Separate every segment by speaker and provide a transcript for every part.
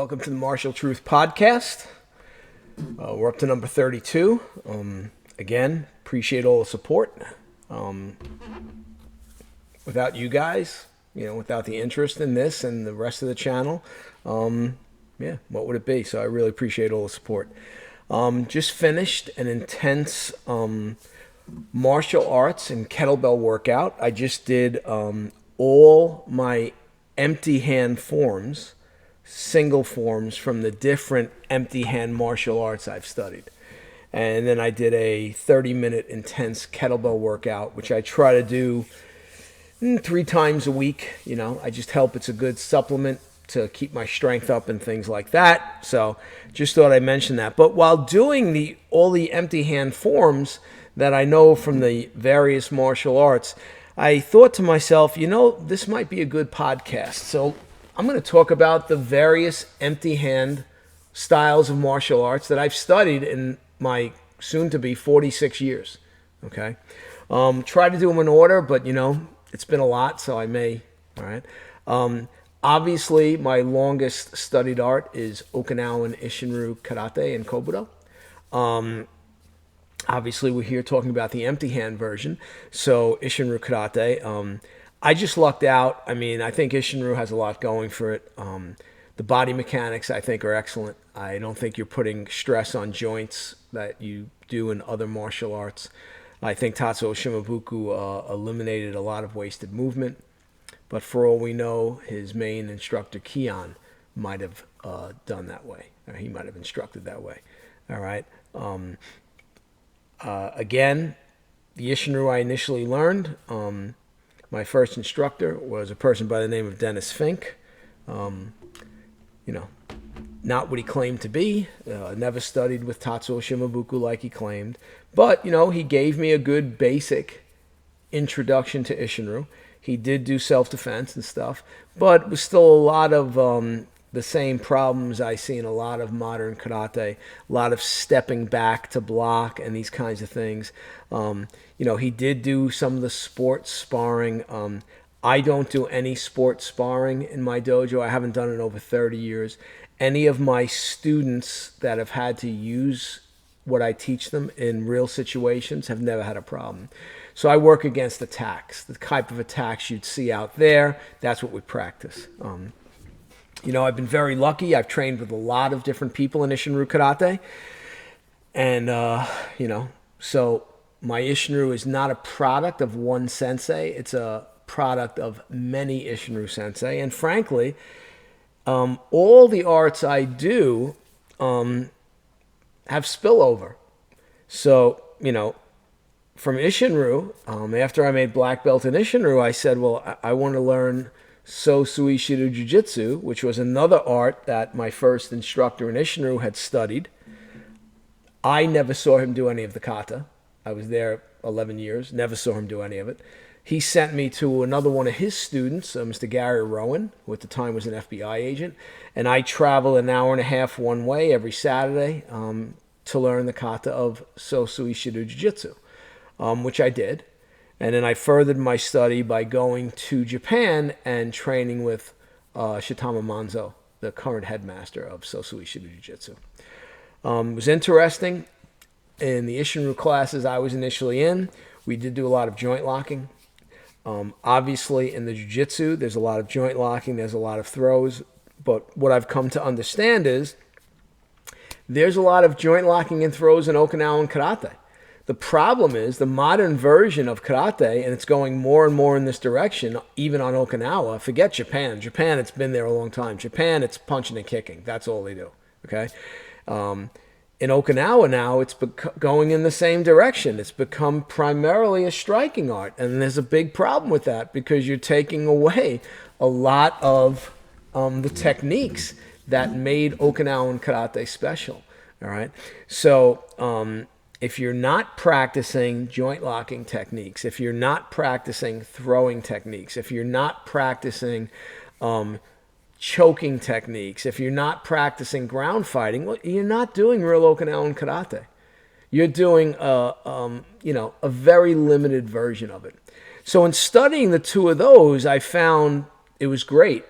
Speaker 1: Welcome to the Martial Truth Podcast. We're up to number 32. Again, appreciate all the support. Without you guys, without the interest in this and the rest of the channel, what would it be? So I really appreciate all the support. Just finished an intense martial arts and kettlebell workout. I just did all my empty hand forms, single forms from the different empty hand martial arts I've studied. And then I did a 30-minute intense kettlebell workout, which I try to do 3 times a week. I just help. It's a good supplement to keep my strength up and things like that. So just thought I'd mention that. But while doing all the empty hand forms that I know from the various martial arts, I thought to myself, this might be a good podcast. So I'm going to talk about the various empty hand styles of martial arts that I've studied in my soon-to-be 46 years. Okay? Try to do them in order, but, it's been a lot, so I may. All right? Obviously, my longest studied art is Okinawan Isshin-Ryu Karate and Kobudo. Obviously, we're here talking about the empty hand version. So, Isshin-Ryu Karate. I just lucked out. I think Isshin-Ryu has a lot going for it. The body mechanics, I think, are excellent. I don't think you're putting stress on joints that you do in other martial arts. I think Tatsuo Shimabuku eliminated a lot of wasted movement. But for all we know, his main instructor, Kion, might have done that way. Or he might have instructed that way. All right. Again, the Isshin-Ryu I initially learned, my first instructor was a person by the name of Dennis Fink. Not what he claimed to be. Never studied with Tatsuo Shimabuku like he claimed. But, he gave me a good basic introduction to Isshin-Ryu. He did do self-defense and stuff, but it was still a lot of the same problems I see in a lot of modern karate, a lot of stepping back to block and these kinds of things. He did do some of the sports sparring. I don't do any sports sparring in my dojo. I haven't done it in over 30 years. Any of my students that have had to use what I teach them in real situations have never had a problem. So I work against attacks, the type of attacks you'd see out there. That's what we practice. I've been very lucky. I've trained with a lot of different people in Isshin-Ryu Karate. And, so my Isshin-Ryu is not a product of one sensei. It's a product of many Isshin-Ryu sensei. And frankly, all the arts I do have spillover. So, from Isshin-Ryu, after I made black belt in Isshin-Ryu, I said, well, I want to learn Sosuishi-Ryu Jujutsu, which was another art that my first instructor in Isshin-Ryu had studied. I never saw him do any of the kata. I was there 11 years, never saw him do any of it. He sent me to another one of his students, Mr. Gary Rowan, who at the time was an FBI agent, and I traveled an hour and a half one way every Saturday to learn the kata of Sosuishi-Ryu Jujutsu, which I did. And then I furthered my study by going to Japan and training with Shitama Manzo, the current headmaster of Sosuishi-Ryu Jujutsu. It was interesting. In the Isshin-Ryu classes I was initially in, we did do a lot of joint locking. Obviously, in the Jiu-Jitsu, there's a lot of joint locking, there's a lot of throws. But what I've come to understand is there's a lot of joint locking and throws in Okinawan Karate. The problem is the modern version of karate, and it's going more and more in this direction, even on Okinawa. Forget Japan. Japan, it's been there a long time. Japan, it's punching and kicking. That's all they do. Okay? In Okinawa now, it's going in the same direction. It's become primarily a striking art. And there's a big problem with that because you're taking away a lot of the techniques that made Okinawan Karate special. All right? So if you're not practicing joint locking techniques, if you're not practicing throwing techniques, if you're not practicing choking techniques, if you're not practicing ground fighting, well, you're not doing real Okinawan Karate. You're doing a very limited version of it. So in studying the two of those, I found it was great.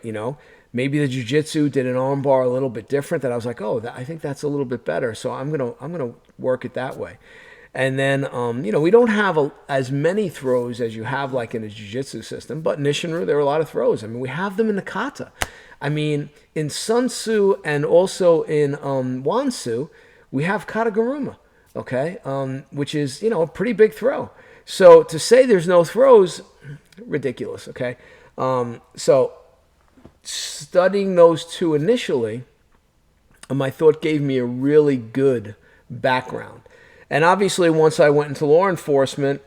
Speaker 1: Maybe the jiu-jitsu did an armbar a little bit different that I was like, oh, I think that's a little bit better. So I'm gonna work it that way. And then, we don't have as many throws as you have like in a jiu-jitsu system, but in Isshin-Ryu, there are a lot of throws. I mean, we have them in the kata. I mean, in Sun Tzu and also in Wansu, we have kataguruma, okay, which is, a pretty big throw. So to say there's no throws, ridiculous, okay? So studying those two initially, I thought gave me a really good background. And obviously, once I went into law enforcement,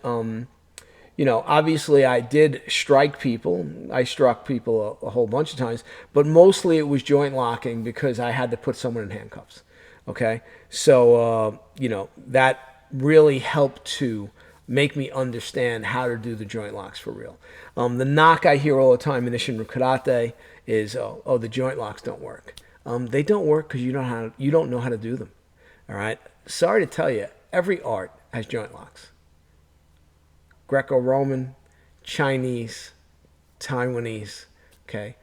Speaker 1: obviously I did strike people. I struck people a whole bunch of times, but mostly it was joint locking because I had to put someone in handcuffs. Okay, so that really helped to make me understand how to do the joint locks for real. The knock I hear all the time in Isshin-Ryu Karate is, oh, the joint locks don't work. They don't work because you don't know how to do them. All right. Sorry to tell you, every art has joint locks. Greco-Roman, Chinese, Taiwanese, okay,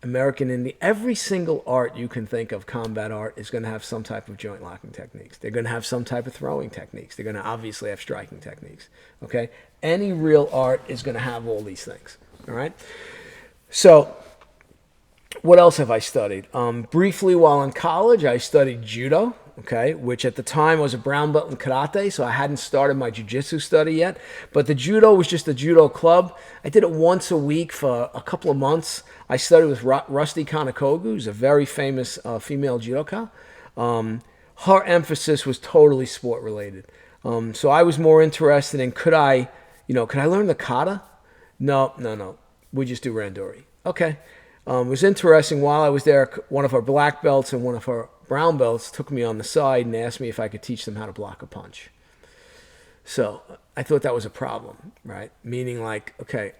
Speaker 1: American Indian. Every single art you can think of, combat art, is going to have some type of joint locking techniques. They're going to have some type of throwing techniques. They're going to obviously have striking techniques, okay? Any real art is going to have all these things, all right? So what else have I studied? Briefly, while in college, I studied judo, okay, which at the time was a brown belt in karate, so I hadn't started my jiu-jitsu study yet. But the judo was just a judo club. I did it once a week for a couple of months. I studied with Rusty Kanakogu, who's a very famous female judoka. Her emphasis was totally sport-related. So I was more interested in, could I learn the kata? No. We just do randori. Okay. It was interesting. While I was there, one of our black belts and one of our brown belts took me on the side and asked me if I could teach them how to block a punch. So I thought that was a problem, right? Meaning like, okay,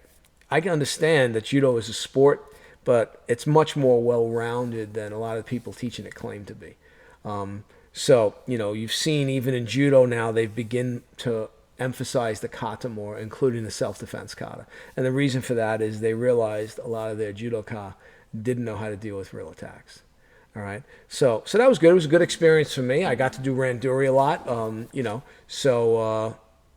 Speaker 1: I can understand that judo is a sport, but it's much more well-rounded than a lot of people teaching it claim to be. So, you've seen even in judo now, they've begun to emphasize the kata more, including the self-defense kata. And the reason for that is they realized a lot of their judoka didn't know how to deal with real attacks. All right, so that was good. It was a good experience for me. I got to do randori a lot, so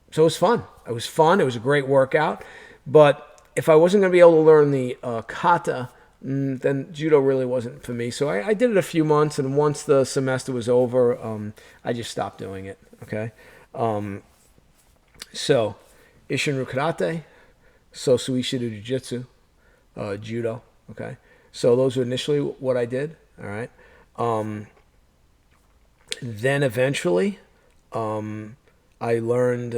Speaker 1: it was fun. It was fun. It was a great workout. But if I wasn't going to be able to learn the kata, then judo really wasn't for me. So I did it a few months, and once the semester was over, I just stopped doing it. Okay, so Isshin-Ryu Karate, Sosuishi-Ryu Jujutsu, judo. Okay, so those were initially what I did. All right. Then eventually, I learned.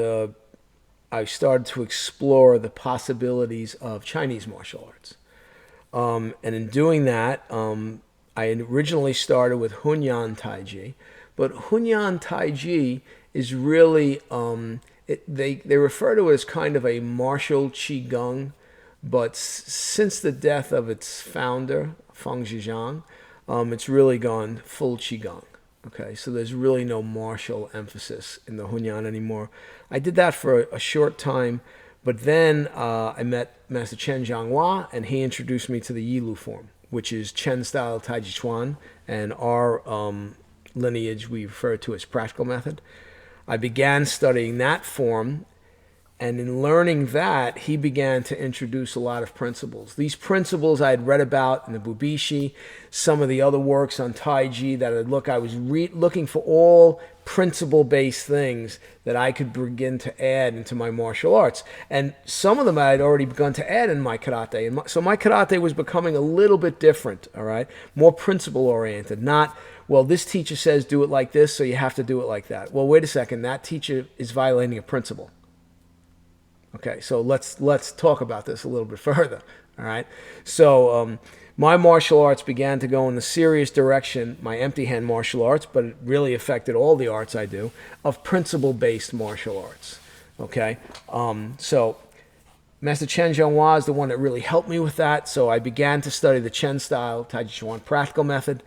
Speaker 1: I started to explore the possibilities of Chinese martial arts, and in doing that, I originally started with Hunyan Taiji, but Hunyan Taiji is really they refer to it as kind of a martial qigong, but since the death of its founder Feng Zhejiang, it's really gone full qigong. Okay, so there's really no martial emphasis in the Hunyan anymore. I did that for a short time, but then I met Master Chen Zhanghua, and he introduced me to the Yilu form, which is Chen-style Taijiquan, and our lineage we refer to as Practical Method. I began studying that form, and in learning that, he began to introduce a lot of principles. These principles I had read about in the Bubishi, some of the other works on Taiji that I was looking for all principle-based things that I could begin to add into my martial arts. And some of them I had already begun to add in my karate. And so my karate was becoming a little bit different, all right? More principle-oriented, not, well, this teacher says do it like this, so you have to do it like that. Well, wait a second, that teacher is violating a principle. Okay, so let's talk about this a little bit further. All right, so my martial arts began to go in the serious direction, my empty hand martial arts, but it really affected all the arts I do, of principle-based martial arts. Okay, so Master Chen Zhanghua is the one that really helped me with that. So I began to study the Chen style, Taijiquan Practical Method.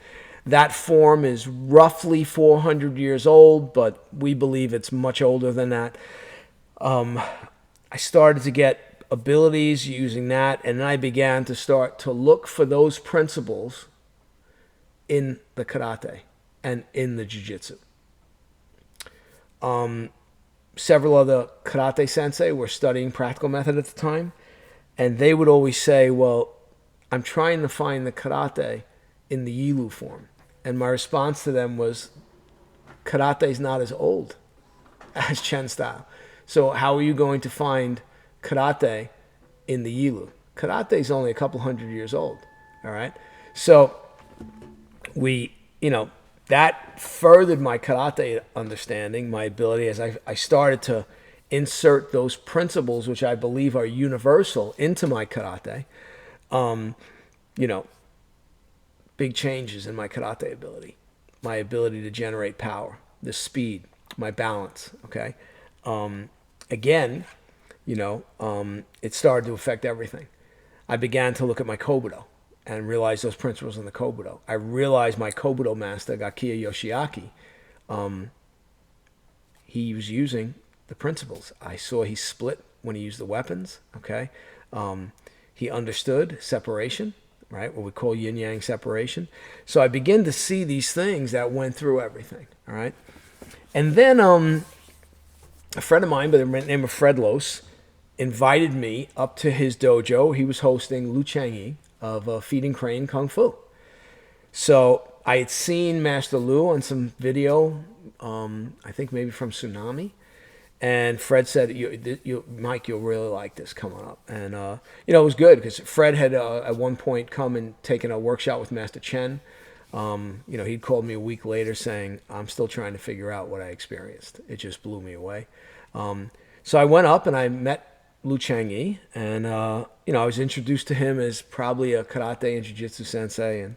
Speaker 1: That form is roughly 400 years old, but we believe it's much older than that. I started to get abilities using that, and then I began to start to look for those principles in the karate and in the jiu-jitsu. Several other karate sensei were studying practical method at the time, and they would always say, well, I'm trying to find the karate in the Yilu form. And my response to them was, karate is not as old as Chen style. So how are you going to find karate in the Yilu? Karate is only a couple hundred years old. All right. So that furthered my karate understanding, my ability, as I started to insert those principles, which I believe are universal, into my karate. Big changes in my karate ability, my ability to generate power, the speed, my balance. Okay. Again, it started to affect everything. I began to look at my Kobudo and realize those principles in the Kobudo. I realized my Kobudo master, Gakiya Yoshiaki, he was using the principles. I saw he split when he used the weapons, okay? He understood separation, right? What we call yin-yang separation. So I began to see these things that went through everything, all right? And then a friend of mine by the name of Fred Los invited me up to his dojo. He was hosting Lu Changyi of Feeding Crane Kung Fu. So I had seen Master Lu on some video, I think maybe from Tsunami. And Fred said, Mike, you'll really like this. Come on up. And, it was good because Fred had at one point come and taken a workshop with Master Chen. He'd called me a week later saying, I'm still trying to figure out what I experienced. It just blew me away. So I went up and I met Lu Changyi, and I was introduced to him as probably a karate and jiu-jitsu sensei, and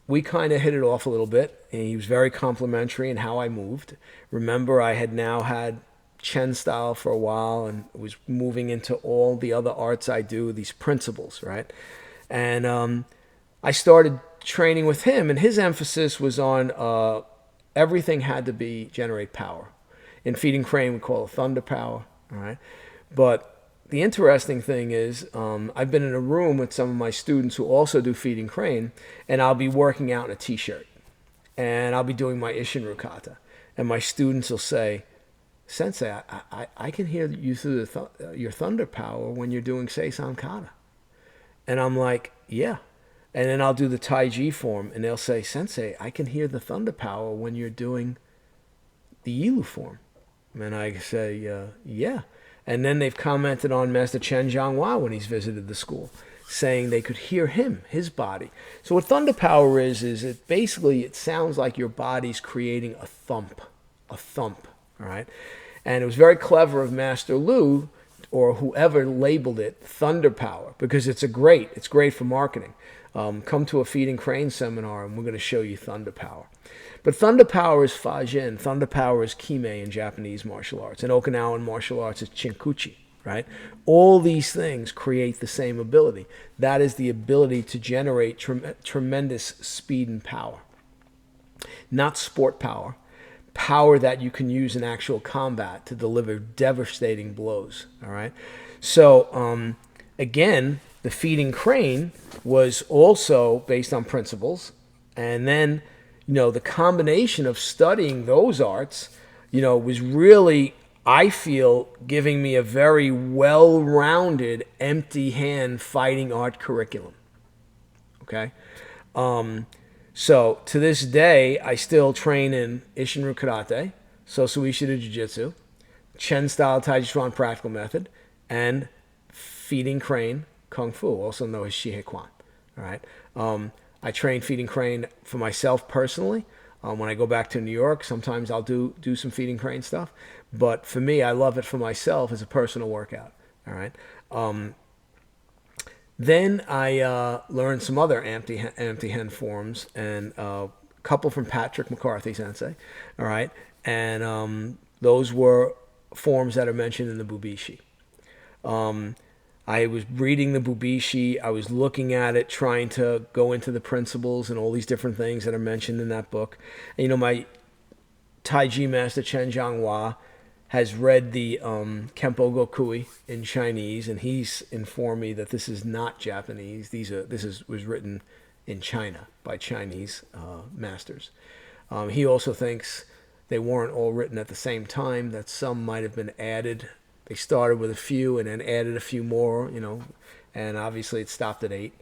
Speaker 1: we kind of hit it off a little bit, and he was very complimentary in how I moved. Remember, I had now had Chen style for a while and was moving into all the other arts I do, these principles, right? And I started training with him, and his emphasis was on everything had to generate power. In Feeding Crane, we call it thunder power, all right? But the interesting thing is I've been in a room with some of my students who also do Feeding Crane, and I'll be working out in a T-shirt, and I'll be doing my Isshin-Ryu Kata, and my students will say, Sensei, I can hear you through your thunder power when you're doing Seisan Kata. And I'm like, yeah. And then I'll do the Taiji form, and they'll say, Sensei, I can hear the thunder power when you're doing the Yilu form. And I say, yeah. And then they've commented on Master Chen Zhanghua when he's visited the school, saying they could hear him, his body. So what thunder power is it basically, it sounds like your body's creating a thump, all right? And it was very clever of Master Lu, or whoever labeled it, thunder power, because it's great for marketing. Come to a Feeding Crane seminar, and we're going to show you thunder power. But thunder power is Fajin. Thunder power is Kime in Japanese martial arts. In Okinawan martial arts, it's Chinkuchi, right? All these things create the same ability. That is the ability to generate tremendous speed and power. Not sport power. Power that you can use in actual combat to deliver devastating blows, all right? So, again, the Feeding Crane was also based on principles. And then, the combination of studying those arts, was really, I feel, giving me a very well-rounded, empty hand fighting art curriculum. Okay? So, to this day, I still train in Isshin-Ryu Karate, Sosuishi-Ryu Jujutsu, Chen-style Taijiquan Practical Method, and Feeding Crane Kung Fu, also known as Shihequan. All right? I train Feeding Crane for myself personally. When I go back to New York, sometimes I'll do some Feeding Crane stuff. But for me, I love it for myself as a personal workout. All right? Then I learned some other empty hand forms, and a couple from Patrick McCarthy Sensei. All right? And those were forms that are mentioned in the Bubishi. I was reading the Bubishi. I was looking at it, trying to go into the principles and all these different things that are mentioned in that book. And, my Taiji master, Chen Zhanghua, has read the Kempo Gokui in Chinese, and he's informed me that this is not Japanese. Was written in China by Chinese masters. He also thinks they weren't all written at the same time, that some might have been added. They started with a few and then added a few more, and obviously it stopped at 8.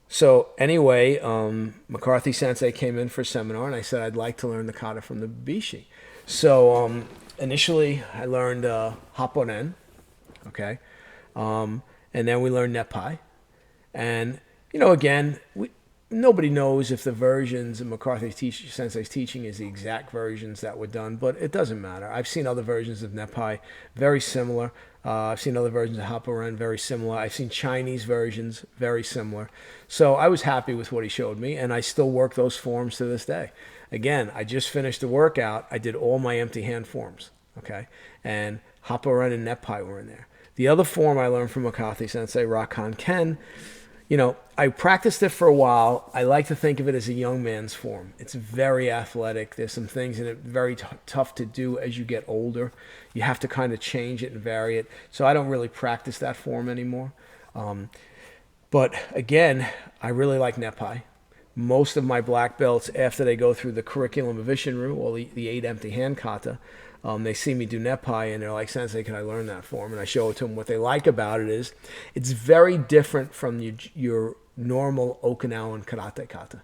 Speaker 1: So anyway, McCarthy Sensei came in for a seminar, and I said I'd like to learn the kata from the Bishi. So initially I learned Happoren, okay, and then we learned Nepai. And, again, nobody knows if the versions of McCarthy Sensei's teaching is the exact versions that were done, but it doesn't matter. I've seen other versions of Nepai, very similar. I've seen other versions of Happoren, very similar. I've seen Chinese versions, very similar. So I was happy with what he showed me, and I still work those forms to this day. Again, I just finished the workout. I did all my empty hand forms, okay? And Happoren and Nepai were in there. The other form I learned from McCarthy Sensei, Rakan Ken, I practiced it for a while. I like to think of it as a young man's form. It's very athletic. There's some things in it very tough to do as you get older. You have to kind of change it and vary it. So I don't really practice that form anymore. But again, I really like Nepai. Most of my black belts, after they go through the curriculum of Isshin-Ryu, or the 8 empty hand kata, they see me do Nepai, and they're like, Sensei, can I learn that form? And I show it to them. What they like about it is it's very different from your normal Okinawan karate kata.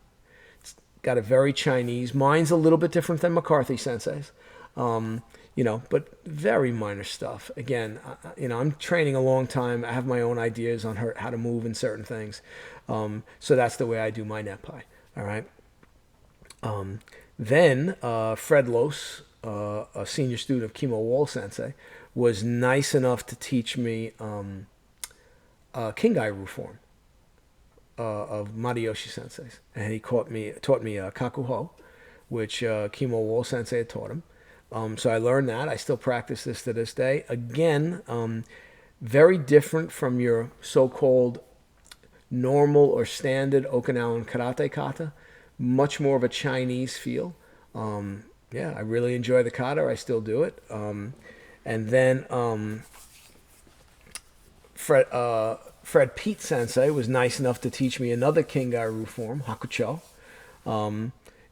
Speaker 1: It's got a very Chinese. Mine's a little bit different than McCarthy Sensei's, but very minor stuff. Again, I'm training a long time. I have my own ideas on how to move in certain things. So that's the way I do my Nepai. All right. Then Fred Los, a senior student of Kimo Wall Sensei, was nice enough to teach me Kingai-Ryu form of Mariyoshi Sensei's, and he taught me Kakuho, which Kimo Wall Sensei had taught him. So I learned that. I still practice this to this day. Again, very different from your so-called normal or standard Okinawan karate kata. Much more of a Chinese feel. I really enjoy the kata. I still do it. And then Fred Pete Sensei was nice enough to teach me another Kingai-Ryu form, Hakucho,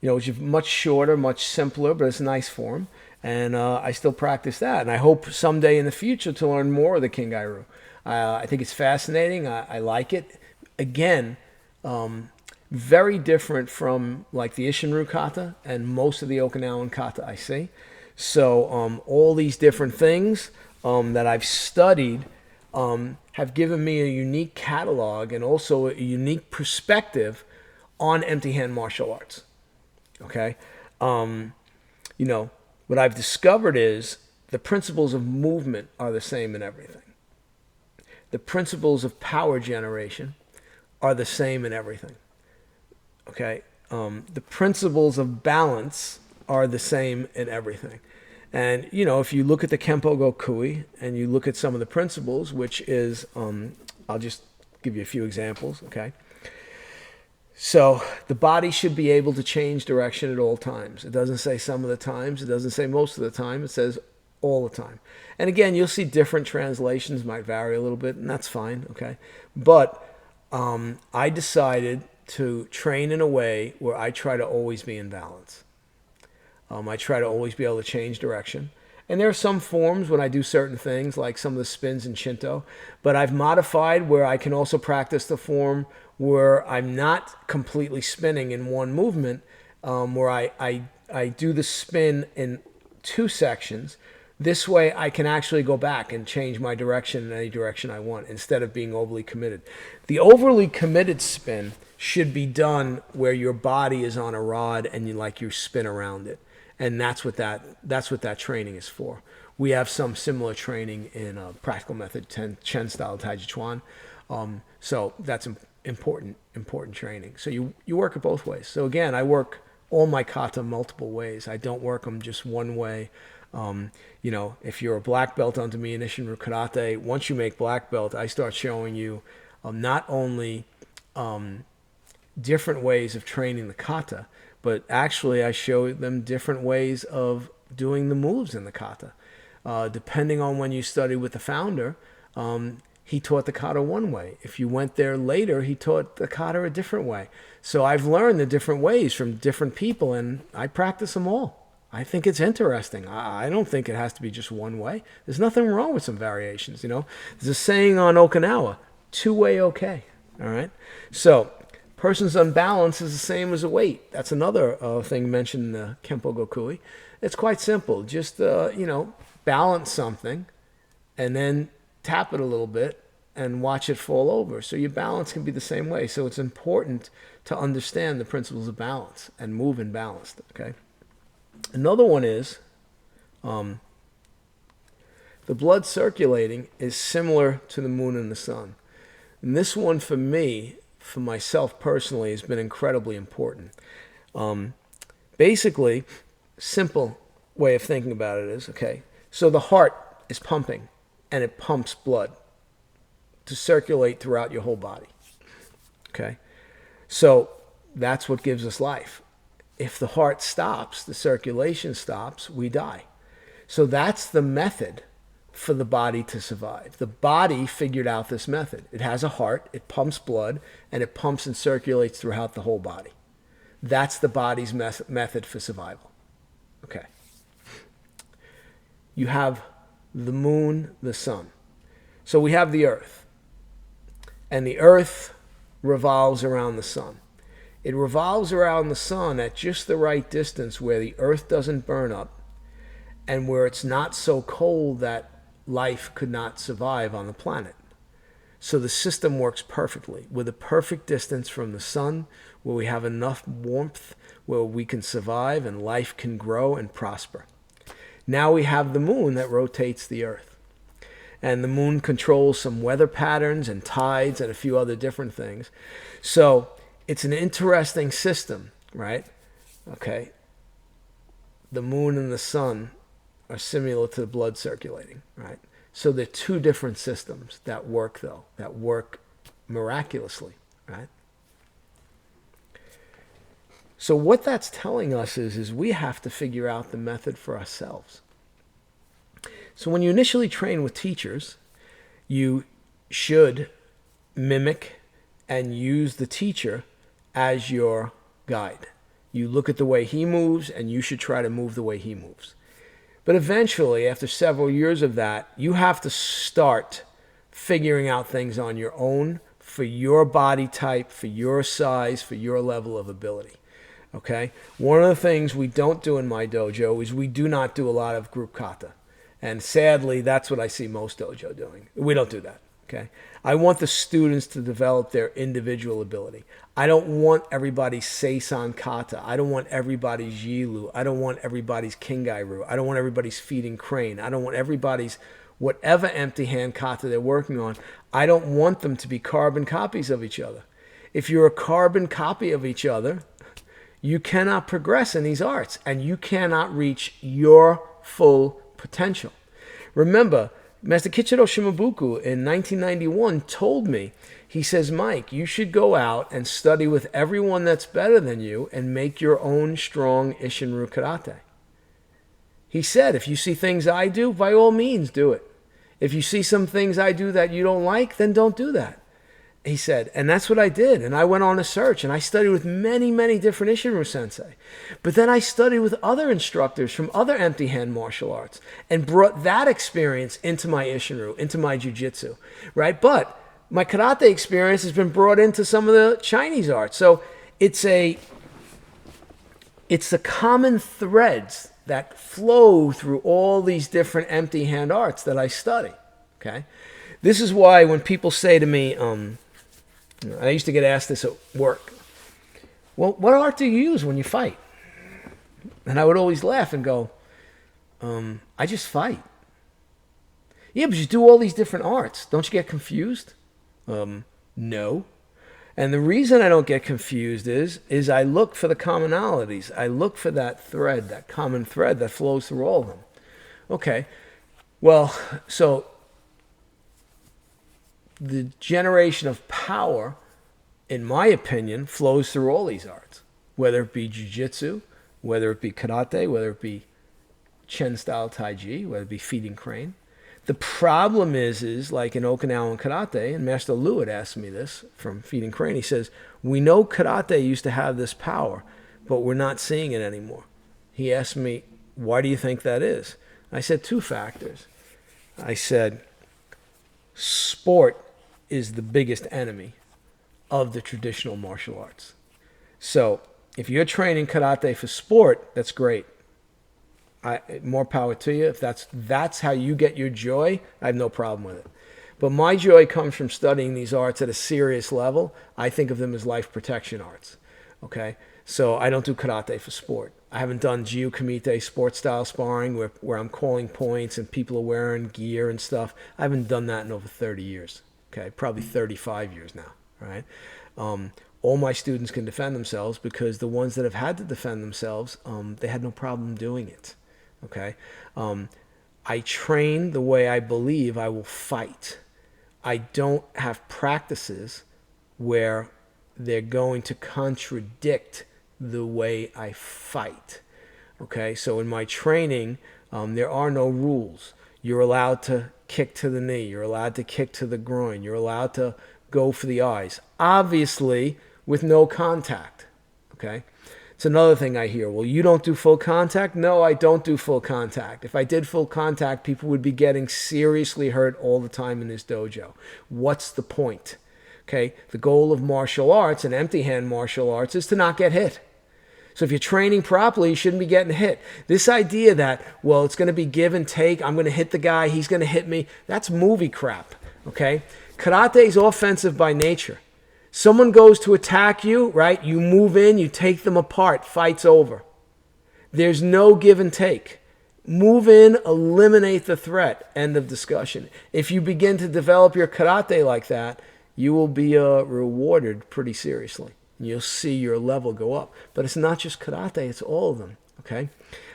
Speaker 1: which is much shorter, much simpler, but it's a nice form. And I still practice that. And I hope someday in the future to learn more of the Kingai-Ryu. I think it's fascinating. I like it. Again, very different from like the Isshin-Ryu kata and most of the Okinawan kata I see. So all these different things that I've studied have given me a unique catalog and also a unique perspective on empty hand martial arts. Okay? What I've discovered is the principles of movement are the same in everything. The principles of power generation are the same in everything. Okay? The principles of balance are the same in everything. And, if you look at the Kempo Gokui and you look at some of the principles, which is, I'll just give you a few examples, okay? So the body should be able to change direction at all times. It doesn't say some of the times. It doesn't say most of the time. It says all the time. And again, you'll see different translations might vary a little bit, and that's fine, okay? But I decided to train in a way where I try to always be in balance. I try to always be able to change direction. And there are some forms when I do certain things, like some of the spins in Shinto, but I've modified where I can also practice the form where I'm not completely spinning in one movement, where I do the spin in 2 sections. This way I can actually go back and change my direction in any direction I want instead of being overly committed. The overly committed spin should be done where your body is on a rod and you spin around it. And that's what that training is for. We have some similar training in Practical Method, Chen style Taijiquan. So that's important training. So you work it both ways. So again, I work all my kata multiple ways. I don't work them just one way. If you're a black belt under me in Isshin-Ryu Karate, once you make black belt, I start showing you not only different ways of training the kata, but actually I show them different ways of doing the moves in the kata. Depending on when you study with the founder, he taught the kata one way. If you went there later, he taught the kata a different way. So I've learned the different ways from different people, and I practice them all. I think it's interesting. I don't think it has to be just one way. There's nothing wrong with some variations, you know. There's a saying on Okinawa, two-way okay, all right? So person's unbalance is the same as a weight. That's another thing mentioned in the Kempo Gokui. It's quite simple. Just, balance something and then tap it a little bit and watch it fall over. So your balance can be the same way. So it's important to understand the principles of balance and move in balance, okay? Another one is the blood circulating is similar to the moon and the sun. And this one for me, for myself personally, has been incredibly important. Basically, simple way of thinking about it is, okay, so the heart is pumping and it pumps blood to circulate throughout your whole body. Okay? So that's what gives us life. If the heart stops, the circulation stops, we die. So that's the method for the body to survive. The body figured out this method. It has a heart, it pumps blood, and it pumps and circulates throughout the whole body. That's the body's method for survival. Okay. You have the moon, the sun. So we have the earth. And the earth revolves around the sun. It revolves around the sun at just the right distance where the earth doesn't burn up and where it's not so cold that life could not survive on the planet. So the system works perfectly with a perfect distance from the sun where we have enough warmth where we can survive and life can grow and prosper. Now we have the moon that rotates the earth. And the moon controls some weather patterns and tides and a few other different things. So it's an interesting system, right? Okay. The moon and the sun are similar to the blood circulating, right? So they're two different systems that work, though, that work miraculously, right? So what that's telling us is we have to figure out the method for ourselves. So when you initially train with teachers, you should mimic and use the teacher as your guide. You look at the way he moves, and you should try to move the way he moves. But eventually, after several years of that, you have to start figuring out things on your own for your body type, for your size, for your level of ability. Okay? One of the things we don't do in my dojo is we do not do a lot of group kata. And sadly, that's what I see most dojo doing. We don't do that. Okay? I want the students to develop their individual ability. I don't want everybody's Seisan kata. I don't want everybody's Jilu. I don't want everybody's Kingai-Ryu. I don't want everybody's feeding crane. I don't want everybody's whatever empty hand kata they're working on. I don't want them to be carbon copies of each other. If you're a carbon copy of each other, you cannot progress in these arts and you cannot reach your full potential. Remember, Master Kichiro Shimabuku in 1991 told me, he says, Mike, you should go out and study with everyone that's better than you and make your own strong Isshin-Ryu Karate. He said, if you see things I do, by all means do it. If you see some things I do that you don't like, then don't do that. He said, and that's what I did. And I went on a search and I studied with many, many different Isshin-Ryu sensei. But then I studied with other instructors from other empty hand martial arts and brought that experience into my Isshin-Ryu, into my Jiu-Jitsu, right? But my karate experience has been brought into some of the Chinese arts. So it's the common threads that flow through all these different empty hand arts that I study, okay? This is why when people say to me, I used to get asked this at work. Well, what art do you use when you fight? And I would always laugh and go, I just fight. Yeah, but you do all these different arts. Don't you get confused? No. And the reason I don't get confused is I look for the commonalities. I look for that thread, that common thread that flows through all of them. Okay. Well, so the generation of power, in my opinion, flows through all these arts, whether it be jiu-jitsu, whether it be karate, whether it be Chen style Taiji, whether it be feeding crane. The problem is like in Okinawan Karate, and Master Liu had asked me this from feeding crane. He says, we know Karate used to have this power, but we're not seeing it anymore. He asked me, why do you think that is? I said, two factors. I said, sport is the biggest enemy of the traditional martial arts. So if you're training karate for sport, that's great. More power to you. If that's how you get your joy, I have no problem with it. But my joy comes from studying these arts at a serious level. I think of them as life protection arts. Okay? So I don't do karate for sport. I haven't done Jiu Kumite sports style sparring where I'm calling points and people are wearing gear and stuff. I haven't done that in over 30 years. Okay? Probably 35 years now. Right? All my students can defend themselves because the ones that have had to defend themselves, they had no problem doing it. Okay? I train the way I believe I will fight. I don't have practices where they're going to contradict the way I fight. Okay? So in my training, there are no rules. You're allowed to kick to the knee. You're allowed to kick to the groin. You're allowed to go for the eyes. Obviously, with no contact. Okay? It's another thing I hear. Well, you don't do full contact? No, I don't do full contact. If I did full contact, people would be getting seriously hurt all the time in this dojo. What's the point? Okay, the goal of martial arts and empty hand martial arts is to not get hit. So if you're training properly, you shouldn't be getting hit. This idea that, well, it's going to be give and take, I'm going to hit the guy, he's going to hit me, that's movie crap. Okay? Karate is offensive by nature. Someone goes to attack you, right? You move in, you take them apart, fight's over. There's no give and take. Move in, eliminate the threat, end of discussion. If you begin to develop your karate like that, you will be rewarded pretty seriously. You'll see your level go up. But it's not just karate, it's all of them, okay?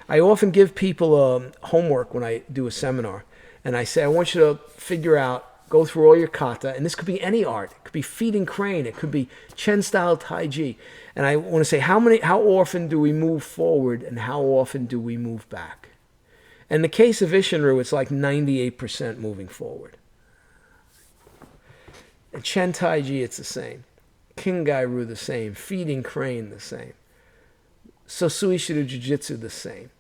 Speaker 1: I often give people homework when I do a seminar, and I say, I want you to figure out, go through all your kata, and this could be any art. It could be feeding crane. It could be Chen-style Taiji. And I want to say, how often do we move forward, and how often do we move back? In the case of Isshin-Ryu, it's like 98% moving forward. And Chen Taiji, it's the same. Kingai-Ryu, the same. Feeding crane, the same. Sosuishi-Ryu Jujutsu, the same.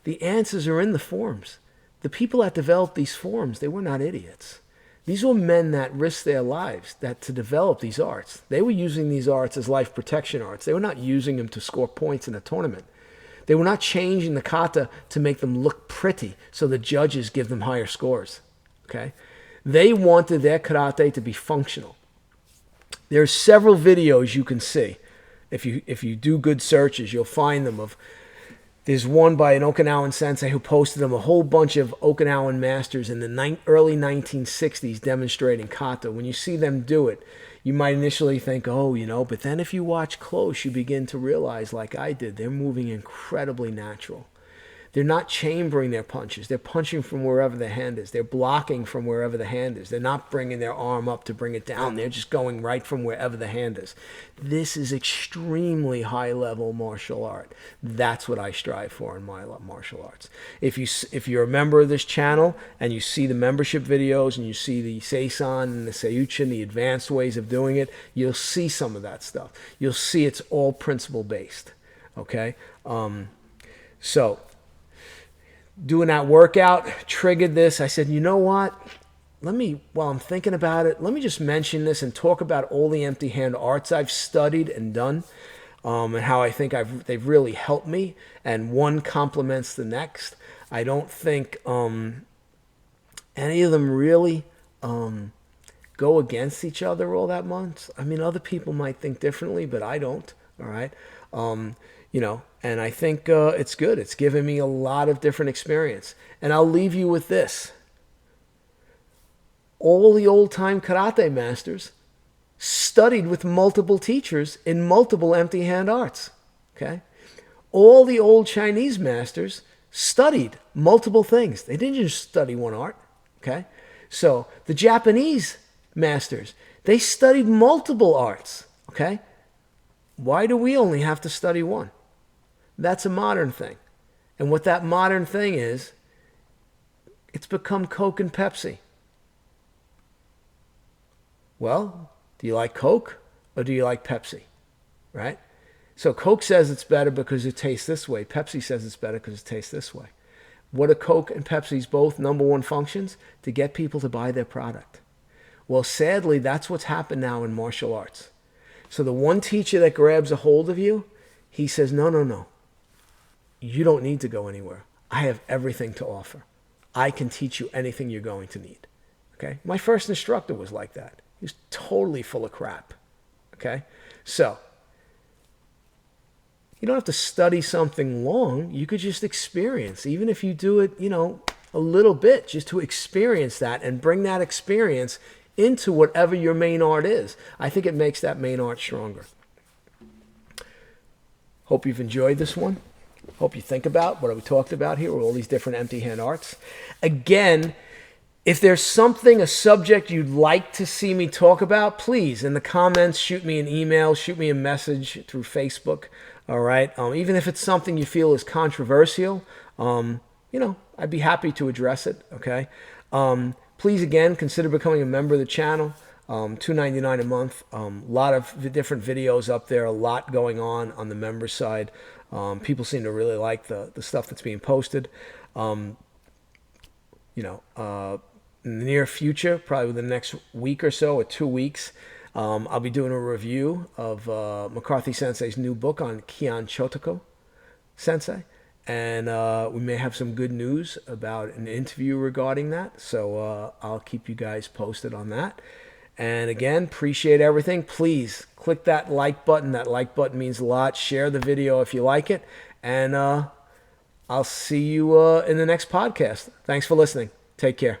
Speaker 1: The answers are in the forms. The people that developed these forms, they were not idiots. These were men that risked their lives to develop these arts. They were using these arts as life protection arts. They were not using them to score points in a tournament. They were not changing the kata to make them look pretty so the judges give them higher scores. Okay? They wanted their karate to be functional. There are several videos you can see. If you do good searches, you'll find them of. There's one by an Okinawan sensei who posted them a whole bunch of Okinawan masters in the early 1960s demonstrating kata. When you see them do it, you might initially think, oh, but then if you watch close, you begin to realize, like I did, they're moving incredibly natural. They're not chambering their punches. They're punching from wherever the hand is. They're blocking from wherever the hand is. They're not bringing their arm up to bring it down. They're just going right from wherever the hand is. This is extremely high-level martial art. That's what I strive for in my martial arts. If you're a member of this channel and you see the membership videos and you see the Seisan and the Seiuchin, the advanced ways of doing it, you'll see some of that stuff. You'll see it's all principle-based. Okay? So doing that workout triggered this. I said, you know what? While I'm thinking about it, let me just mention this and talk about all the empty hand arts I've studied and done, and how I think they've really helped me, and one complements the next. I don't think any of them really go against each other all that much. I mean, other people might think differently, but I don't, all right? And I think it's good. It's given me a lot of different experience. And I'll leave you with this. All the old-time karate masters studied with multiple teachers in multiple empty hand arts. Okay? All the old Chinese masters studied multiple things. They didn't just study one art. Okay? So the Japanese masters, they studied multiple arts. Okay? Why do we only have to study one? That's a modern thing. And what that modern thing is, it's become Coke and Pepsi. Well, do you like Coke or do you like Pepsi? Right? So Coke says it's better because it tastes this way. Pepsi says it's better because it tastes this way. What are Coke and Pepsi's both number one functions? To get people to buy their product. Well, sadly, that's what's happened now in martial arts. So the one teacher that grabs a hold of you, he says, no, no, no. You don't need to go anywhere. I have everything to offer. I can teach you anything you're going to need. Okay? My first instructor was like that. He was totally full of crap. Okay? So, you don't have to study something long. You could just experience. Even if you do it, a little bit, just to experience that and bring that experience into whatever your main art is. I think it makes that main art stronger. Hope you've enjoyed this one. Hope you think about what we talked about here with all these different empty hand arts. Again, if there's a subject you'd like to see me talk about, please, in the comments, shoot me an email, shoot me a message through Facebook. All right? Even if it's something you feel is controversial, I'd be happy to address it. Okay? Please, again, consider becoming a member of the channel. $2.99 a month. A lot of different videos up there. A lot going on the member side. People seem to really like the stuff that's being posted. In the near future, probably within the next week or so, or 2 weeks, I'll be doing a review of McCarthy Sensei's new book on Kian Chotoko Sensei. And we may have some good news about an interview regarding that. So I'll keep you guys posted on that. And again, appreciate everything. Please click that like button. That like button means a lot. Share the video if you like it. And I'll see you in the next podcast. Thanks for listening. Take care.